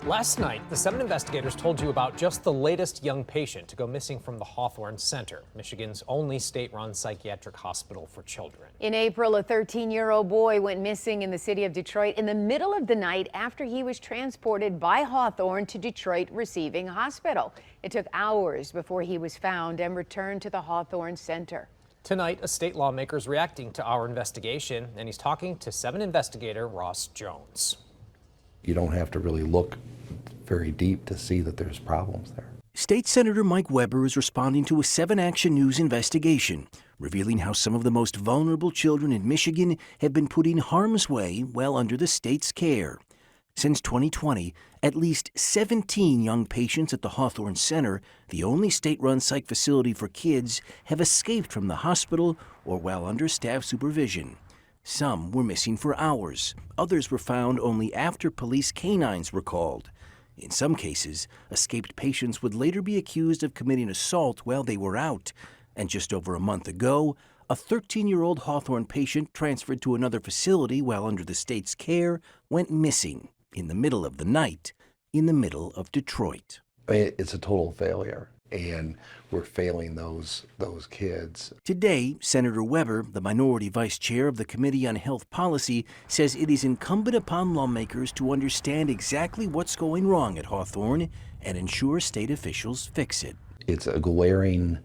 Last night, the 7 investigators told you about just the latest young patient to go missing from the Hawthorn Center, Michigan's only state-run psychiatric hospital for children. In April, a 13-year-old boy went missing in the city of Detroit in the middle of the night after he was transported by Hawthorn to Detroit Receiving Hospital. It took hours before he was found and returned to the Hawthorn Center. Tonight, a state lawmaker is reacting to our investigation, and he's talking to 7 investigator Ross Jones. You don't have to really look very deep to see that there's problems there. State Senator Mike Weber is responding to a 7 Action News investigation, revealing how some of the most vulnerable children in Michigan have been put in harm's way while under the state's care. Since 2020, at least 17 young patients at the Hawthorn Center, the only state-run psych facility for kids, have escaped from the hospital or while under staff supervision. Some were missing for hours. Others were found only after police canines were called. In some cases, escaped patients would later be accused of committing assault while they were out. And just over a month ago, a 13-year-old Hawthorn patient transferred to another facility while under the state's care went missing in the middle of the night in the middle of Detroit. It's a total failure, and we're failing those kids. Today, Senator Weber, the minority vice chair of the Committee on Health Policy, says it is incumbent upon lawmakers to understand exactly what's going wrong at Hawthorn and ensure state officials fix it. It's a glaring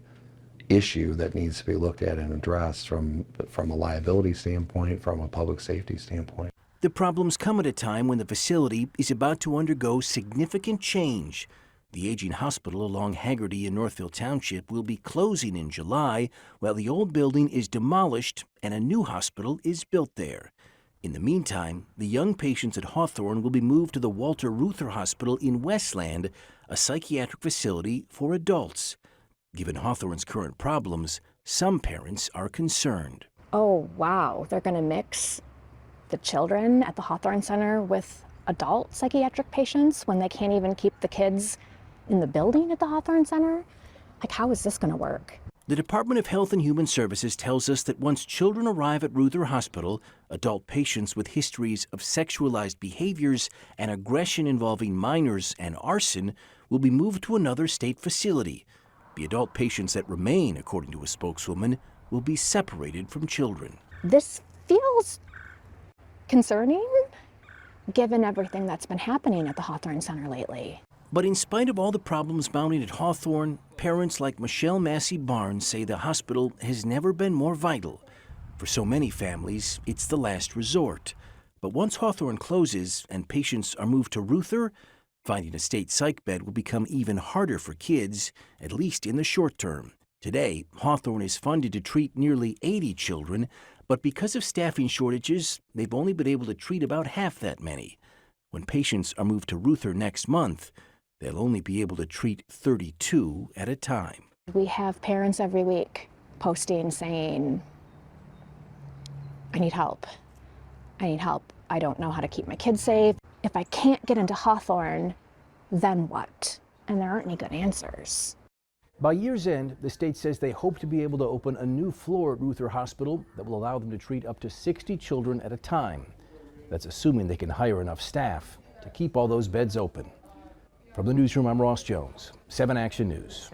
issue that needs to be looked at and addressed from a liability standpoint, from a public safety standpoint. The problems come at a time when the facility is about to undergo significant change. The aging hospital along Haggerty in Northville Township will be closing in July, while the old building is demolished and a new hospital is built there. In the meantime, the young patients at Hawthorn will be moved to the Walter Reuther Hospital in Westland, a psychiatric facility for adults. Given Hawthorn's current problems, some parents are concerned. Oh, wow, they're going to mix the children at the Hawthorn Center with adult psychiatric patients when they can't even keep the kids in the building at the Hawthorn Center? Like, how is this going to work? The Department of Health and Human Services tells us that once children arrive at Reuther Hospital, adult patients with histories of sexualized behaviors and aggression involving minors and arson will be moved to another state facility. The adult patients that remain, according to a spokeswoman, will be separated from children. This feels concerning, given everything that's been happening at the Hawthorn Center lately. But in spite of all the problems mounting at Hawthorn, parents like Michelle Massey Barnes say the hospital has never been more vital. For so many families, it's the last resort. But once Hawthorn closes and patients are moved to Reuther, finding a state psych bed will become even harder for kids, at least in the short term. Today, Hawthorn is funded to treat nearly 80 children, but because of staffing shortages, they've only been able to treat about half that many. When patients are moved to Reuther next month, they'll only be able to treat 32 at a time. We have parents every week posting saying, I need help. I need help. I don't know how to keep my kids safe. If I can't get into Hawthorn, then what? And there aren't any good answers. By year's end, the state says they hope to be able to open a new floor at Reuther Hospital that will allow them to treat up to 60 children at a time. That's assuming they can hire enough staff to keep all those beds open. From the newsroom, I'm Ross Jones, 7 Action News.